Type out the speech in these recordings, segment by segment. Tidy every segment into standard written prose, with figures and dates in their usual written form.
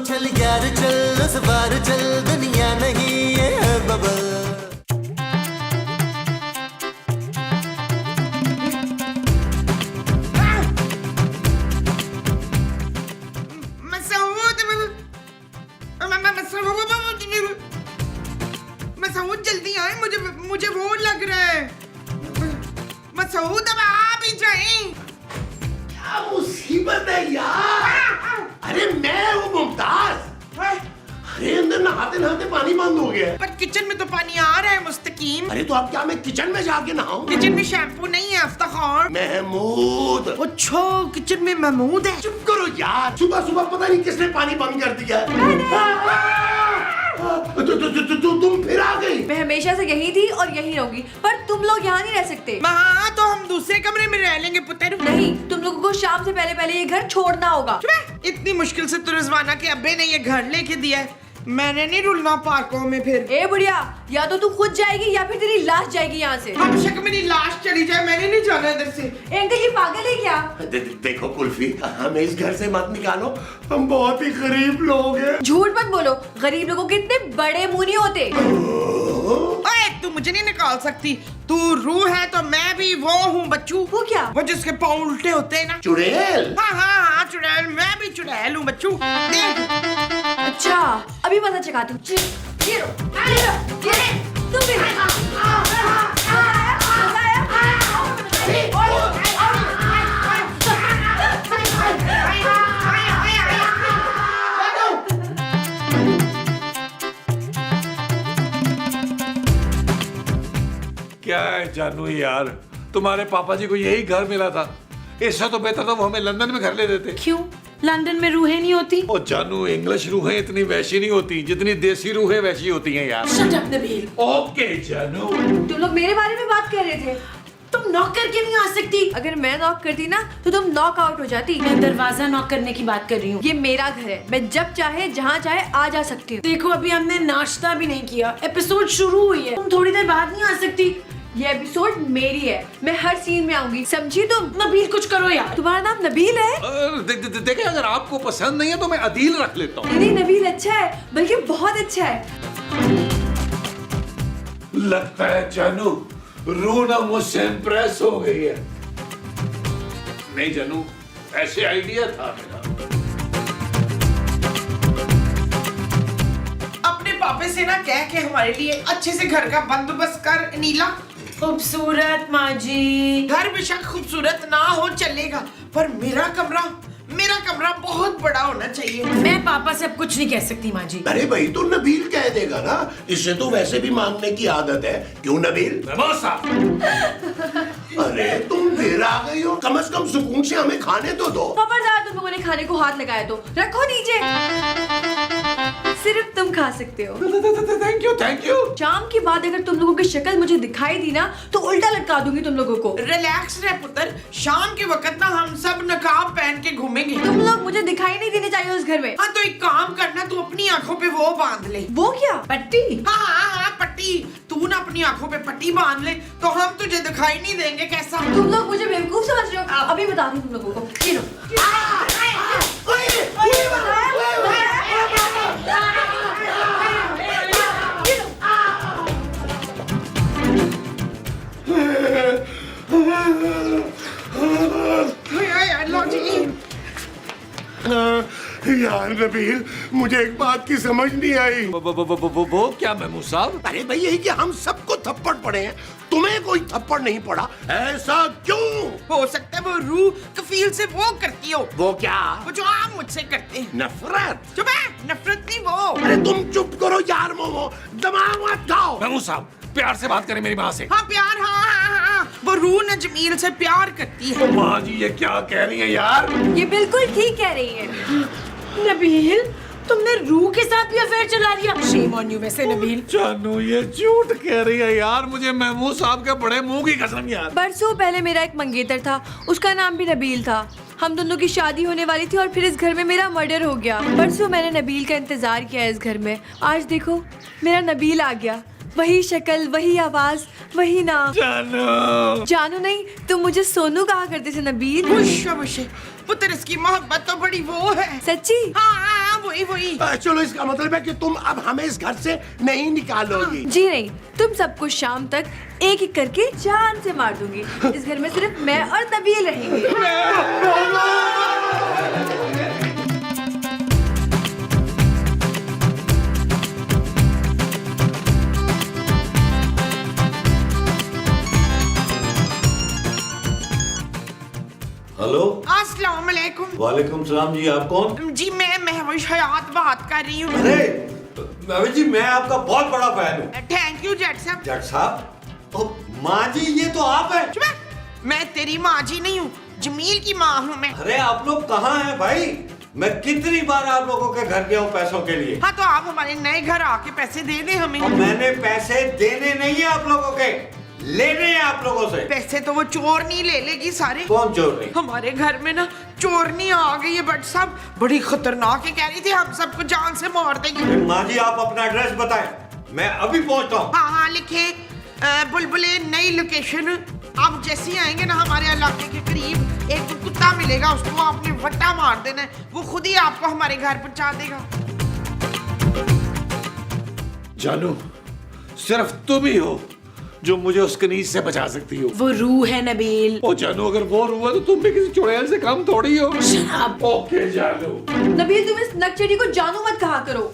चल यार चल उस बार चल दुनिया नहीं ये है बबल। मसूद जल्दी आए, मुझे वो लग रहा है। मसूद अब आप ही जाए। क्या मुसीबत है यार। अरे मैं हूँ मुमताज। अरे अंदर नहाते नहाते पानी बंद हो गया है। पर किचन में तो पानी आ रहा है मुस्तकीम। अरे तो अब क्या मैं किचन में जाके नहाऊं? किचन में शैम्पू नहीं है अफ्तार। महमूद। अच्छा किचन में महमूद है। चुप करो यार, सुबह सुबह पता नहीं किसने पानी बंद कर दिया है। तुम फिर आ गई। मैं हमेशा से यही थी और यही रहूंगी, पर तुम लोग यहाँ नहीं रह सकते। हाँ तो हम दूसरे कमरे में रह लेंगे पुत्र। नहीं, तुम लोगों को शाम से पहले पहले ये घर छोड़ना होगा। इतनी मुश्किल से तो रिजवाना के अब्बे ने ये घर लेके दिया है, मैंने नहीं रुलना पार्कों में फिर। ए बुढ़िया, या तो तू खुद जाएगी या फिर तेरी लाश जाएगी यहाँ से। हम शक मेरी लाश चली जाए, मैंने नहीं जाना इधर से। अंकल ये पागल है क्या? देखो कुल्फी, हमें इस घर से मत निकालो, हम बहुत ही गरीब लोग हैं। झूठ मत बोलो, गरीब लोगों के इतने बड़े मुंह नहीं होते। ओए तू मुझे नहीं निकाल सकती, तू रूह है तो मैं भी वो हूँ बच्चू। वो क्या? वो जिसके पाँव उल्टे होते हैं ना। चुड़ैल। हाँ चुड़ैल, मैं भी चुड़ैल हूँ बच्चू। देख अच्छा अभी पता चला तू। क्या है जानू यार, तुम्हारे पापा जी को यही घर मिला था, इससे तो बेहतर था वो हमें लंदन में घर ले देते। क्यों? लंदन में रूहें नहीं होती? ओ जानू, इंग्लिश रूहें इतनी वैसी नहीं होती जितनी देसी रूहें वैसी होती हैं यार। Shut up Nabeel. ओके जानू। तुम लोग मेरे बारे में बात कर रहे थे। तुम नॉक करके नहीं आ सकती? अगर मैं नॉक करती ना तो तुम नॉक आउट हो जाती। मैं दरवाजा नॉक करने की बात कर रही हूँ। ये मेरा घर है, मैं जब चाहे जहाँ चाहे आ जा सकती हूँ। देखो अभी हमने नाश्ता भी नहीं किया, एपिसोड शुरू हुई है, तुम थोड़ी देर बाद नहीं आ सकती? ये एपिसोड मेरी है, मैं हर सीन में आऊंगी, समझी तुम? नबील कुछ करो यार। तुम्हारा नाम नबील है? देखिए अगर आपको पसंद नहीं है तो मैं अदील रख लेता हूँ। नहीं नबील अच्छा है, बल्कि बहुत अच्छा है। लगता है जानू रूह ना मुझसे इम्प्रेस हो गई है। नहीं जानू, ऐसे आइडिया था मेरा। अपने पापे से ना कह के हमारे लिए अच्छे से घर का बंदोबस्त कर नीला। खूबसूरत माँ जी। घर बेशक खूबसूरत ना हो चलेगा, पर मेरा कमरा बहुत बड़ा होना चाहिए। मैं पापा से अब कुछ नहीं कह सकती माँ जी। अरे भाई तो नबील कह देगा ना, इससे तो वैसे भी मांगने की आदत है। क्यों नबील? अरे तुम फिर आ गई हो, कम से कम सुकून से हमें खाने तो दो। खबरदार तुम लोगों ने खाने को हाथ लगाया तो रखो नीचे, सिर्फ तुम खा सकते हो। Thank you. शाम के बाद अगर तुम लोगों की शक्ल मुझे दिखाई दी ना तो उल्टा लटका दूंगी तुम लोगों को। रिलैक्स रह पुत्र, शाम के वक्त ना हम सब नकाब पहन के घूमेंगे। तुम लोग मुझे दिखाई नहीं देने चाहिए उस घर में। हाँ तो एक काम करना, तू अपनी आंखों पे वो बांध ले। वो क्या? पट्टी? हाँ पट्टी, तू ना अपनी आंखों पे पट्टी बांध ले तो हम तुझे दिखाई नहीं देंगे। कैसा? तुम लोग मुझे बेवकूफ समझ रहे हो? अभी बता दूं तुम लोगों को। ये लो। यार नबील, मुझे एक बात की समझ नहीं आई। वो क्या महमूद साहब? अरे भाई यही कि हम सबको थप्पड़ पड़े हैं, तुम्हें कोई थप्पड़ नहीं पड़ा, ऐसा क्यों? हो सकता है वो रूह कफील से वो करती हो। वो क्या? वो जो आप मुझसे करते हैं। नफरत? चुप है, नफरत नहीं वो। अरे तुम चुप करो यार मोमो, दिमाग मत खाओ। महमूद साहब प्यार से बात करें मेरी माँ से। हाँ प्यार, हाँ वो रूह न जमील से प्यार करती है। माँ जी ये क्या कह रही है यार? ये बिल्कुल ठीक कह रही है। नबील तुमने रूह के साथ भी अफेयर चला लिया। Shame on you. वैसे नबील जानू ये झूठ कह रही है यार, मुझे महमूद साहब के बड़े मुंह की कसम यार। बरसों पहले मेरा एक मंगेतर था, उसका नाम भी नबील था। हम दोनों की शादी होने वाली थी और फिर इस घर में मेरा मर्डर हो गया। परसों मैंने नबील का इंतजार किया इस घर में, आज देखो मेरा नबील आ गया। वही शक्ल, वही आवाज, वही नाम। जानू नहीं, तुम मुझे सोनू कहा करते थे नबील। पुत्र इसकी मोहब्बत तो बड़ी वो है। सच्ची? हाँ वही वही। चलो इसका मतलब है कि तुम अब हमें इस घर से नहीं निकालोगी। जी नहीं, तुम सबको शाम तक एक एक करके जान से मार दूंगी। इस घर में सिर्फ मैं और नबील रहेंगे। हेलो। अस्सलाम वालेकुम। वालेकुम सलाम जी, आप कौन? जी मैं महविश हयात बात कर रही हूँ। अरे महविश जी, मैं आपका बहुत बड़ा फैन हूँ। थैंक यू जट साहब। जट साहब, ओ माँ जी, ये तो आप हैं। चुप है। मैं तेरी माँ जी नहीं हूँ, जमील की माँ हूँ मैं। अरे आप लोग कहाँ हैं भाई? मैं कितनी बार आप लोगों के घर गया हूँ पैसों के लिए। हाँ तो आप हमारे नए घर आके पैसे दे दें हमें। और मैंने पैसे देने नहीं है आप लोगों के, लेने हैं आप लोगों से। पैसे तो वो चोरनी ले लेगी सारे। कौन चोर नहीं? हमारे घर में ना चोरनी आ गई है बट साहब, बड़ी खतरनाक है, कह रही थी हम सबको जान से मार देगी। माँ जी आप अपना एड्रेस बताएं, मैं अभी पहुँचता हूँ। हाँ हाँ लिखे, बुलबुले नई लोकेशन। आप जैसे ही आएंगे ना हमारे इलाके के करीब एक कुत्ता मिलेगा, उसको आपने वट्टा मार देना है, वो खुद ही आपको हमारे घर पहुंचा देगा। जानू, सिर्फ तुम ही हो जो मुझे उस कनीज से बचा सकती हो। वो रूह है नबील। ओ जानू, अगर वो हुआ तो तुम भी किसी चुड़ैल से कम थोड़ी हो। ओके जानू। नबील, तुम इस नकचड़ी को जानू मत कहा करो।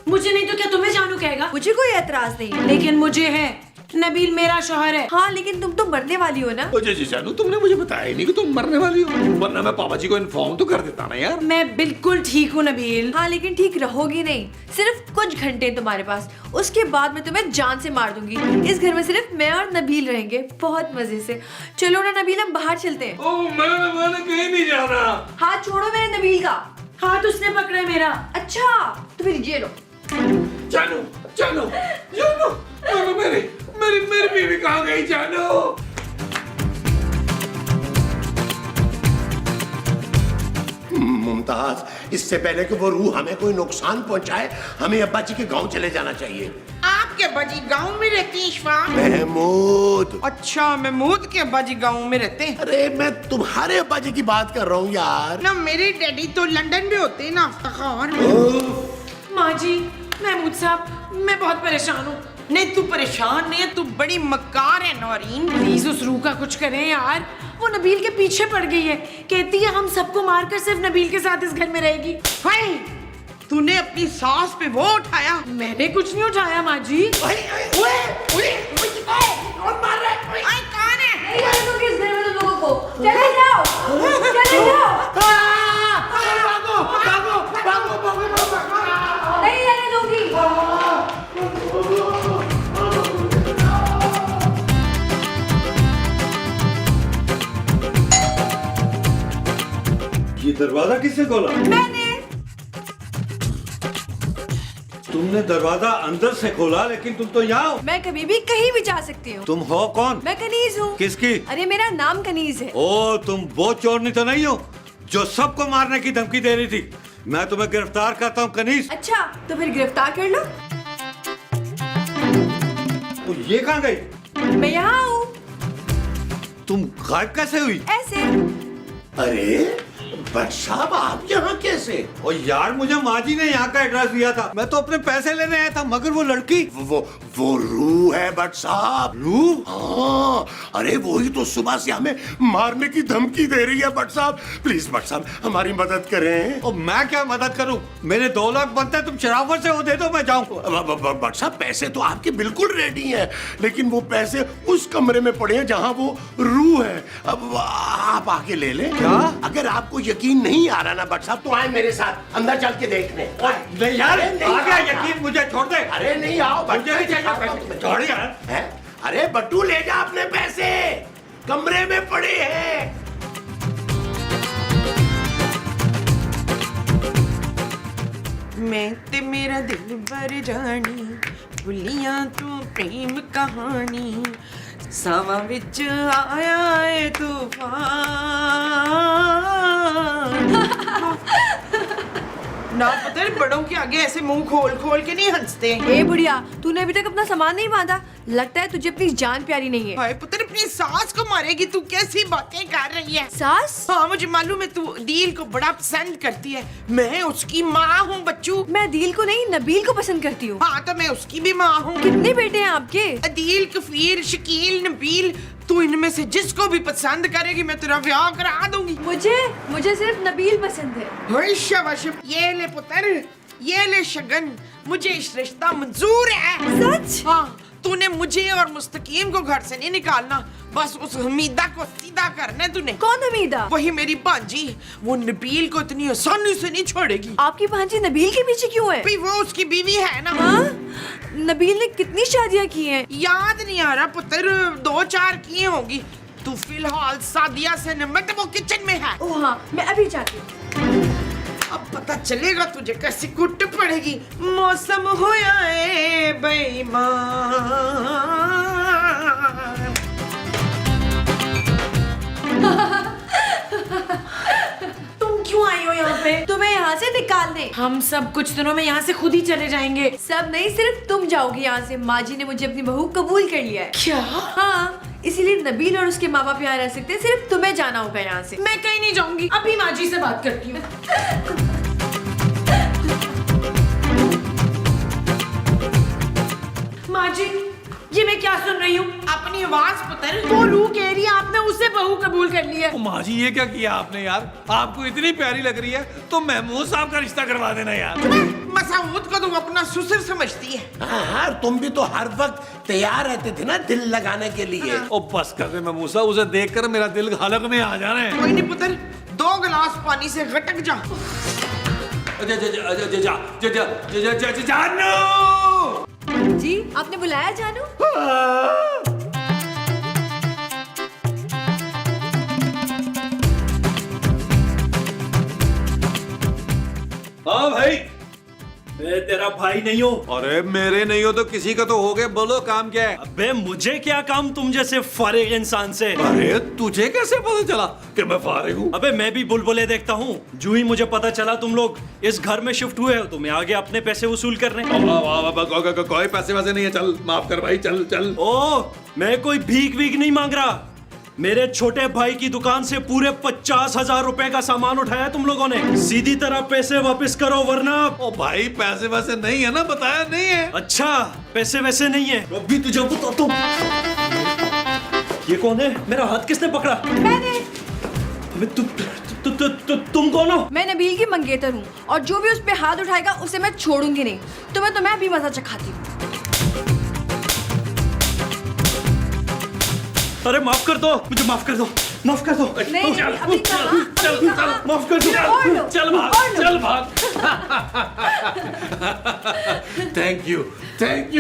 मुझे नहीं तो क्या तुम्हें जानू कहेगा? मुझे कोई एतराज नहीं, लेकिन मुझे है। नबील मेरा शौहर है। हाँ लेकिन तुम तो मरने वाली हो ना। ओ जी जानू, तुमने मुझे बताया ही नहीं कि तुम मरने वाली हो, वरना मैं पापा जी को इन्फॉर्म तो कर देता ना यार। मैं बिल्कुल ठीक हूँ नबील। हाँ लेकिन ठीक रहोगी नहीं, सिर्फ कुछ घंटे तुम्हारे पास, उसके बाद मैं तुम्हें जान से मार दूंगी। इस घर में सिर्फ मैं और नबील रहेंगे, बहुत मजे से। चलो ना नबील, हम बाहर चलते हैं। ओ मैंने कहीं नहीं जाना। हाथ छोड़ो मेरे नबील का। हाथ उसने पकड़ा है मेरा। अच्छा तो फिर ये लो। जानू जानू जानू, मेरी बीवी कहाँ गई जानू? मुमताज, इससे पहले कि वो रूह हमें कोई नुकसान पहुंचाए, हमें अब्बा जी के गांव चले जाना चाहिए। आपके अब्बा जी गाँव में रहते हैं इशफाक? महमूद। अच्छा, महमूद के अब्बा जी गाँव में रहते हैं। अरे मैं तुम्हारे अब्बा जी की बात कर रहा हूँ यार। ना मेरे डैडी तो लंदन में होते हैं ना अफ्ताखार। माँ जी, महमूद साहब, मैं बहुत परेशान हूँ। नहीं तू परेशान नहीं है, तू बड़ी मक्कार है नौरीन। प्लीज उस रूह का कुछ करें यार। वो नबील के पीछे पड़ गई है, कहती है हम सबको मारकर सिर्फ नबील के साथ इस घर में रहेगी। हाय, तूने अपनी सास पे वो उठाया? मैंने कुछ नहीं उठाया माँ जी। कौन मार रहा है? आई कौन है? नहीं रहने दूंगी इस घर में तुम लोगों को। चले जाओ, चले जाओ। नहीं रहने दूंगी। ये दरवाजा किसने खोला? मैंने। तुमने दरवाजा अंदर से खोला, लेकिन तुम तो यहाँ हो। मैं कभी भी कहीं भी जा सकती हूँ। तुम हो कौन? मैं कनीज हूँ। किसकी? अरे मेरा नाम कनीज है। ओ, तुम वो चोरनी तो नहीं हो जो सबको मारने की धमकी दे रही थी? मैं तुम्हें गिरफ्तार करता हूँ कनीज। अच्छा तो फिर गिरफ्तार कर लो। तो ये कहाँ गई? मैं यहाँ हूँ। तुम गायब कैसे हुई? ऐसे। अरे बट साहब, आप यहाँ कैसे? ओ यार, मुझे माँ जी ने यहाँ का एड्रेस दिया था, मैं तो अपने पैसे लेने आया था, मगर वो लड़की वो रूह है बट साहब। रूह? हाँ, अरे वही तो सुबह से हमें मारने की धमकी दे रही है बट साहब। प्लीज बट साहब, हमारी मदद करें। ओ मैं क्या मदद करूं? मेरे 2 लाख बनते हैं, तुम शराफत से वो दे दो, मैं जाऊं। बट साहब, पैसे तो आपके बिल्कुल रेडी हैं, लेकिन वो पैसे उस कमरे में पड़े हैं जहाँ वो रूह है। अब आप आके ले लें। क्या? अगर आपको यकीन नहीं आ रहा ना बट साहब, तो आए मेरे साथ, अंदर चल के देख लें। नहीं यार, आ गया यकीन, मुझे छोड़ दे। अरे नहीं आओ, मुझे नहीं चाहिए पैसे, छोड़ यार। हैं? अरे बट्टू, ले जा अपने पैसे, कमरे में पड़े हैं। मैं ते मेरा दिल भर जानी, भुलिया तू प्रेम कहानी, सावा विच आया है तूफान। ना पुत्र, बड़ों के आगे ऐसे मुंह खोल खोल के नहीं हंसते। ए बुढ़िया, तूने अभी तक अपना सामान नहीं बांधा। लगता है तुझे अपनी जान प्यारी नहीं है। हाय पुत्र, अपनी सास को मारेगी? तू कैसी बातें कर रही है? सास? हाँ मुझे मालूम है, तू दील को बड़ा पसंद करती है। मैं उसकी माँ हूँ बच्चू। मैं दिल को नहीं, नबील को पसंद करती हूँ। हाँ तो मैं उसकी भी माँ हूँ। कितने बेटे हैं आपके? अदील, कफीर, शकील, नबील, तू इनमें से जिसको भी पसंद करेगी मैं तेरा ब्याह करा दूंगी। मुझे सिर्फ नबील पसंद है। हाय शाबाश, ये ले पुत्र, ये ले शगन, मुझे इस रिश्ता मंजूर है। सच? हाँ, तूने मुझे और मुस्तकीम को घर से नहीं निकालना, बस उस हमीदा को सीधा करना है तूने। कौन हमीदा? वही मेरी भांजी, वो नबील को इतनी आसानी से नहीं छोड़ेगी। आपकी भांजी नबील के पीछे क्यों है? भाई वो उसकी बीवी है ना। हाँ? नबील ने कितनी शादियाँ की हैं? याद नहीं आ रहा पुत्र, 2-4 की होंगी। तू फिलहाल सादिया से निमट, वो किचन में है। ओह हाँ, मैं अभी जाती हूँ। अब पता चलेगा तुझे कैसी कुट पड़ेगी। मौसम होया है बेईमान। तुम क्यों आई हो यहाँ पे? तुम्हें यहाँ से निकालने। हम सब कुछ दिनों में यहाँ से खुद ही चले जाएंगे। सब नहीं, सिर्फ तुम जाओगी यहाँ से। माँ जी ने मुझे अपनी बहू कबूल कर लिया है। क्या? हाँ, इसीलिए नबील और उसके माँ बाप यहाँ रह सकते हैं। सिर्फ तुम्हें जाना होगा यहाँ से। मैं कहीं नहीं जाऊंगी, अभी माँ जी से बात करती हूँ। माँ जी, ये मैं क्या सुन रही हूँ? अपनी आवाज पुत्र। वो रूह कह रही है आपने उससे बहू कबूल कर ली है। ओ माँ जी, ये क्या किया आपने यार? आपको इतनी प्यारी लग रही है तो महमूद साहब का रिश्ता करवा देना यार। मसूद को तुम अपना ससुर समझती है। हाँ, तुम भी तो हर वक्त तैयार रहते थे ना दिल लगाने के लिए। ओ बस कर दे महमूद साहब, उसे देखकर मेरा दिल हलक में आ जा रहा है। कोई नहीं पुत्र, 2 गिलास पानी से गटक जा। जानू! जी, आपने बुलाया जानू? हाँ भाई। मैं तेरा भाई नहीं हूँ। अरे मेरे नहीं हो तो किसी का तो हो गए। बोलो काम क्या है? अबे मुझे क्या काम तुम जैसे फारिग इंसान से? अरे तुझे कैसे पता चला कि मैं फारिग हूँ? अबे मैं भी बुलबुले देखता हूँ। जो ही मुझे पता चला तुम लोग इस घर में शिफ्ट हुए हो तो मैं आगे अपने पैसे वसूल करने। कोई पैसे वैसे नहीं है। चल माफ कर भाई, चल चल। ओ, मैं कोई भीख वीख नहीं मांग रहा। मेरे छोटे भाई की दुकान से पूरे 50,000 रुपए का सामान उठाया तुम लोगों ने। सीधी तरह पैसे वापस करो वरना। ओ भाई, पैसे वैसे नहीं है ना, बताया नहीं है। अच्छा, पैसे वैसे नहीं है। अभी तुझे बता तुम। ये कौन है? मेरा हाथ किसने पकड़ा? मैंने। अबे तुम कौन हो? मैं नबील की मंगेतर हूँ और जो भी उस पे हाथ उठाएगा उसे मैं छोड़ूंगी नहीं। तो मैं तुम्हें अभी मजा चखाती हूँ। अरे माफ कर दो, मुझे माफ कर दो, माफ कर दो। नहीं, चल, अभी चल, कहाँ? चल, अभी चल, कहाँ? माफ कर और लो, दो। चल भाग, और लो। चल भाग। Thank you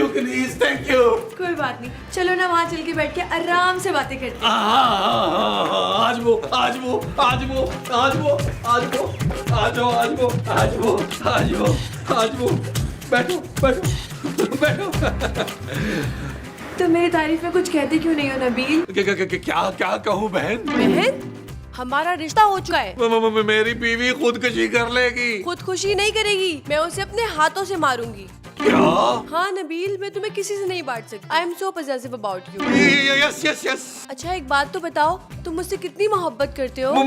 please, thank you. कोई बात नहीं, चलो ना वहाँ चल के बैठ के आराम से बातें करते हैं। आज वो आज वो आज वो आज वो आज वो आज वो आज वो आज वो आज वो आज वो बैठो बैठो बैठो। तो मेरी तारीफ में कुछ कहते क्यों नहीं हो नबील? क्या क्या कहूँ बहन? बहन, हमारा रिश्ता हो चुका है। मेरी बीवी खुदकुशी कर लेगी। खुदकुशी नहीं करेगी, मैं उसे अपने हाथों से मारूंगी। क्या? हाँ नबील, मैं तुम्हें किसी से नहीं बांट सकती। I am so possessive about you. Yes yes yes. अच्छा एक बात तो बताओ, तुम मुझसे कितनी मोहब्बत करते हो? मैं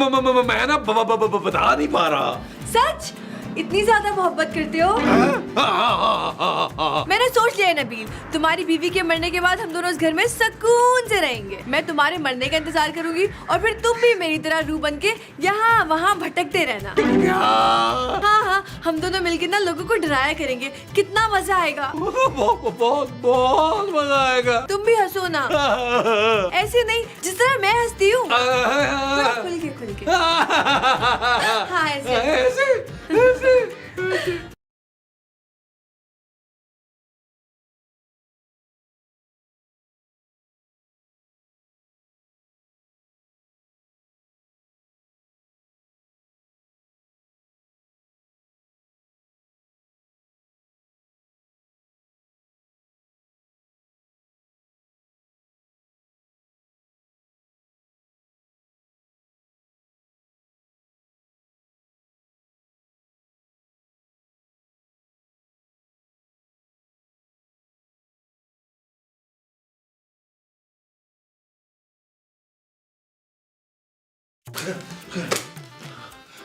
ना बता नहीं पा रहा। सच? इतनी ज्यादा मोहब्बत करते हो? मैंने सोच लिया है नबील, तुम्हारी बीवी के मरने के बाद हम दोनों इस घर में सुकून से रहेंगे। मैं तुम्हारे मरने का इंतजार करूंगी और फिर तुम भी मेरी तरह रूह बन के यहाँ वहाँ भटकते रहना। हाँ हाँ, हम दोनों मिलकर ना लोगों को डराया करेंगे। कितना मजा आएगा। बहुत बहुत बहुत मजा आएगा। तुम भी हंसो ना, ऐसे नहीं जिस तरह मैं हंसती हूँ। खुल के। हाँ ऐसे।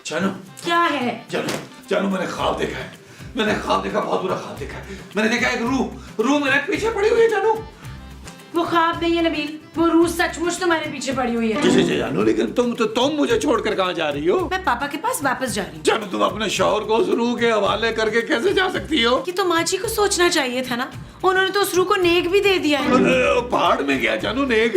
जानू क्या है? जानू जानू मैंने ख्वाब देखा है, मैंने ख्वाब देखा, बहुत बुरा ख्वाब देखा है। मैंने देखा एक रूह मेरे पीछे पड़ी हुई है जानू। वो ख्वाब नहीं है नबील, वो रूह सचमुच तुम्हारे पीछे पड़ी हुई है। जी जानू, लेकिन तुम मुझे छोड़कर कहाँ जा रही हो? मैं पापा के पास वापस जा रही हूँ। जानू तुम अपने शौहर को उस रूह के हवाले करके कैसे जा सकती हो? कि तो माँ जी को सोचना चाहिए था ना, उन्होंने तो उस रूह को नेक भी दे दिया है। पहाड़ में गया जानू नेक।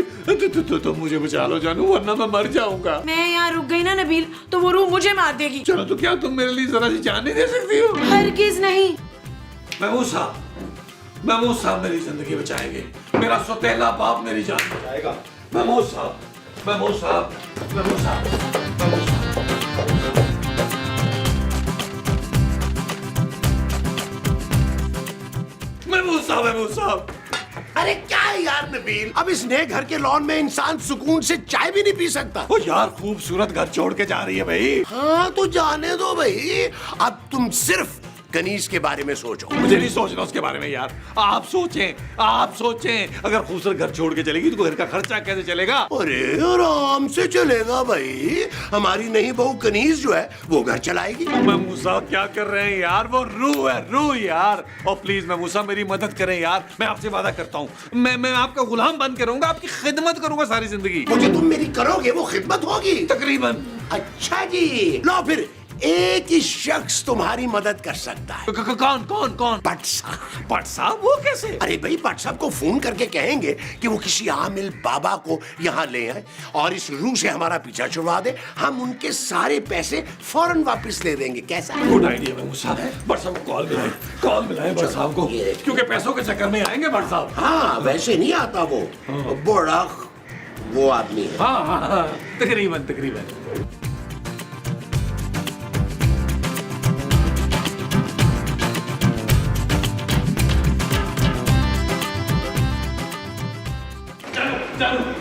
तुम मुझे बचा लो जानू, वरना मैं मर जाऊंगा। मैं यहाँ रुक गई ना नबील, तो वो रूह मुझे मार देगी। चलो तो क्या तुम मेरे लिए जरा सी जान नहीं दे सकती हो? हरगिज नहीं। महमूद साहब मेरी जिंदगी बचाएंगे, मेरा सौतेला बाप मेरी जान बचाएगा। महमूद साहब। महमूद साहब। अरे क्या है यार नबील, अब इस नए घर के लॉन में इंसान सुकून से चाय भी नहीं पी सकता। ओ यार, खूबसूरत घर छोड़ के जा रही है भाई। हाँ तो जाने दो भाई, अब तुम सिर्फ कनीज के बारे में सोचो। मुझे नहीं सोचना उसके बारे में यार। आप सोचें अगर खूबसूरत घर छोड़ के चलेगी तो घर का खर्चा कैसे चलेगा? अरे आराम से चलेगा भाई, हमारी नई बहू कनीज जो है वो घर चलाएगी। महमूद साहब क्या कर रहे हैं यार? वो रूह यार। और प्लीज महमूद साहब मेरी मदद करें यार, मैं आपसे वादा करता हूँ, मैं आपका गुलाम बन के रहूंगा, आपकी खिदमत करूंगा सारी जिंदगी। मुझे तुम मेरी करोगे वो खिदमत होगी तकरीबन। अच्छा जी, लो फिर एक ही शख्स तुम्हारी मदद कर सकता है। कौन? भट्ट साहब। भट्ट साहब? वो कैसे? अरे भाई, भट्ट साहब को फोन करके कहेंगे कि वो किसी आमिल बाबा को यहाँ ले आए और इस रूह से हमारा पीछा छुड़वा दे, हम उनके सारे पैसे फौरन वापस ले देंगे। कैसा? गुड आइडिया महमूद साहब। भट्ट साहब को कॉल मिलाएं भट्ट साहब को, क्योंकि पैसों के चक्कर में आएंगे भट्ट साहब। हाँ वैसे नहीं आता वो, बड़ा वो आदमी है। हाँ, तकरीबन।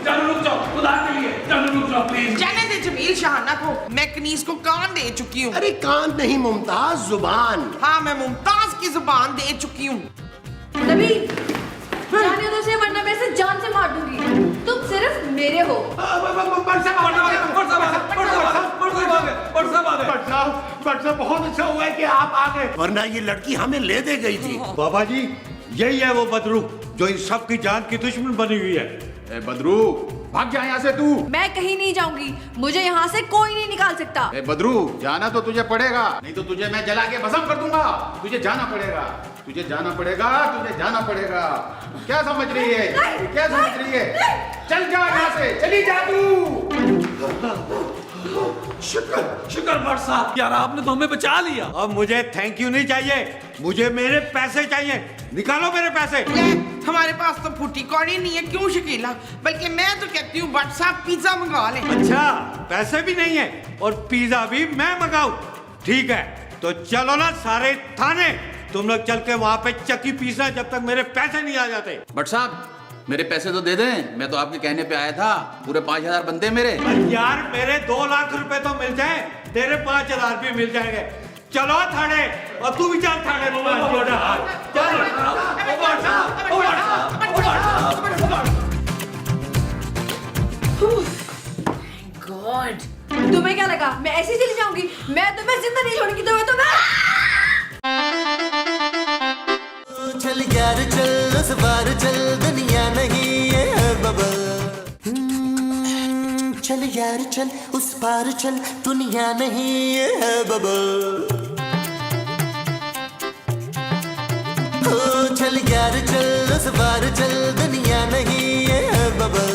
जानू रुक जाओ, खुदा के लिए जानू रुक जाओ प्लीज। जाने दे जमील शाहाना को, मैं कनीज को कान दे चुकी हूँ। अरे कान नहीं मुमताज, जुबान। हाँ, मैं मुमताज की जुबान दे चुकी हूँ। नबील, जाने दो उसे, वरना मैं इसे जान से मार दूंगी। तुम सिर्फ मेरे हो। भट्ट साहब बहुत अच्छा हुआ है कि आप आ गए, वरना ये लड़की हमें ले दे गई थी। बाबा जी, यही है वो बदरू जो इन सब की जान की दुश्मन बनी हुई है। ए बदरू, भाग जा यहाँ से तू। मैं कहीं नहीं जाऊंगी, मुझे यहाँ से कोई नहीं निकाल सकता। ए बदरू, जाना तो तुझे पड़ेगा, नहीं तो तुझे मैं जला के भस्म कर दूंगा। तुझे जाना पड़ेगा। क्या समझ रही है? चल जा यहाँ से, चली जा तू। शुक्र भट्ट साहब, यार आपने तो हमें बचा लिया। अब मुझे थैंक यू नहीं चाहिए, मुझे मेरे पैसे चाहिए। निकालो मेरे पैसे। हमारे पास तो फूटी कौड़ी नहीं है, क्यों शकीला? बल्कि मैं तो कहती हूँ भट्ट साहब पिज्जा मंगा लें। अच्छा, पैसे भी नहीं है और पिज्जा भी मैं मंगाऊं? ठीक है, तो चलो ना सारे थाने, तुम लोग चल के वहां पे चक्की पीसना जब तक मेरे पैसे नहीं आ जाते। भट्ट साहब, मेरे पैसे तो दे दें, मैं तो आपके कहने पे आया था। पूरे 5000 बनते मेरे। यार मेरे 2 लाख रुपए तो मिल जाए, तेरे 5000 भी मिल जाएंगे। चलो थाने, और तू भी चल थाने। गॉड, तुम्हें क्या लगा मैं ऐसे ही चली जाऊंगी? मैं तुम्हें जिंदा नहीं छोड़ूंगी। चल यार चल, उस बार चल, दुनिया नहीं है बबल। चल यार चल, उस पार चल, दुनिया नहीं है बबल। चल यार चल, उस बार चल, दुनिया नहीं है बबल।